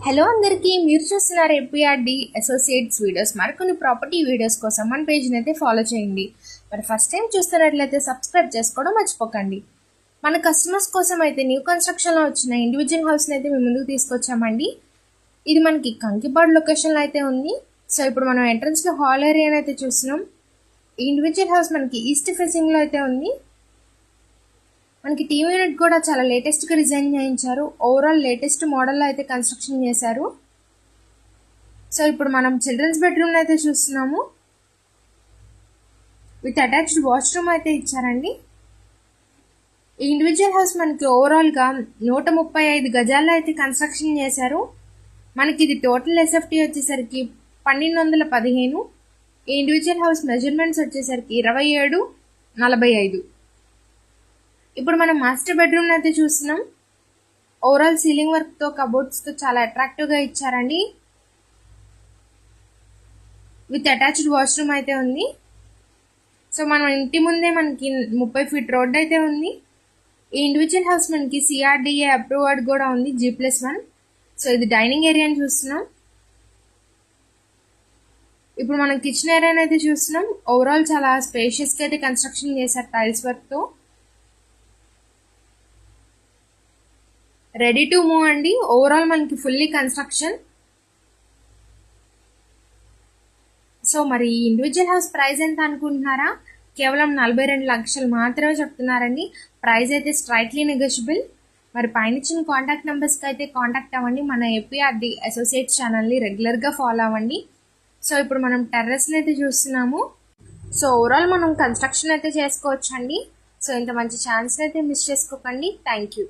Hello అందరికీ, మీరు చూస్తున్నారు ఏపీఆర్డి అసోసియేట్స్ వీడియోస్. మరికొన్ని ప్రాపర్టీ వీడియోస్ కోసం మన పేజ్ని అయితే ఫాలో చేయండి. మరి ఫస్ట్ టైం చూస్తున్నట్లయితే సబ్స్క్రైబ్ చేసుకోవడం మర్చిపోకండి. మన కస్టమర్స్ కోసం అయితే న్యూ కన్స్ట్రక్షన్లో వచ్చిన ఇండివిజువల్ హౌస్ని అయితే మేము ముందుకు తీసుకొచ్చామండి. ఇది మనకి కంకిపాడు లొకేషన్లో అయితే ఉంది. సో ఇప్పుడు మనం ఎంట్రన్స్లో హాల్ ఏరియాని అయితే చూస్తున్నాం. ఈ ఇండివిజువల్ హౌస్ మనకి ఈస్ట్ ఫేసింగ్లో అయితే ఉంది. మనకి టీవీ యూనిట్ కూడా చాలా లేటెస్ట్గా డిజైన్ చేయించారు. ఓవరాల్ లేటెస్ట్ మోడల్లో అయితే కన్స్ట్రక్షన్ చేశారు. సో ఇప్పుడు మనం చిల్డ్రన్స్ బెడ్రూమ్ అయితే చూస్తున్నాము. విత్ అటాచ్డ్ వాష్రూమ్ అయితే ఇచ్చారండి. ఈ ఇండివిజువల్ హౌస్ మనకి ఓవరాల్గా 135 గజాల్లో అయితే కన్స్ట్రక్షన్ చేశారు. మనకి ఇది టోటల్ ఎస్ఎఫ్టీ వచ్చేసరికి 1215. ఈ ఇండివిజువల్ హౌస్ మెజర్మెంట్స్ వచ్చేసరికి 27:45. ఇప్పుడు మనం మాస్టర్ బెడ్రూమ్ అయితే చూస్తున్నాం. ఓవరాల్ సీలింగ్ వర్క్తో కబోర్డ్స్తో చాలా అట్రాక్టివ్గా ఇచ్చారండి. విత్ అటాచ్డ్ వాష్రూమ్ అయితే ఉంది. సో మనం ఇంటి ముందే మనకి 30 ఫీట్ రోడ్ అయితే ఉంది. ఈ ఇండివిజువల్ హౌస్ మనకి సిఆర్డిఏ అప్రూవ్డ్ కూడా ఉంది, G+1. సో ఇది డైనింగ్ ఏరియాని చూస్తున్నాం. ఇప్పుడు మనం కిచెన్ ఏరియాని అయితే చూస్తున్నాం. ఓవరాల్ చాలా స్పేషియస్గా అయితే కన్స్ట్రక్షన్ చేశారు టైల్స్ వర్క్తో. రెడీ టు మూవ్ అండి. ఓవరాల్ మనకి ఫుల్లీ కన్స్ట్రక్షన్. సో మరి ఈ ఇండివిజువల్ హౌస్ ప్రైస్ ఎంత అనుకుంటున్నారా? కేవలం 42 లక్షలు మాత్రమే చెప్తున్నారండి. ప్రైస్ అయితే స్ట్రైట్లీ నెగోషియబుల్. మరి పైన ఇచ్చిన కాంటాక్ట్ నెంబర్స్కి అయితే కాంటాక్ట్ అవ్వండి. మన ఏపీఆర్డి అసోసియేట్స్ ఛానల్ని రెగ్యులర్గా ఫాలో అవ్వండి. సో ఇప్పుడు మనం టెర్రస్ని అయితే చూస్తున్నాము. సో ఓవరాల్ మనం కన్స్ట్రక్షన్ అయితే చేసుకోవచ్చండి. సో ఇంత మంచి ఛాన్స్ అయితే మిస్ చేసుకోకండి. Thank you.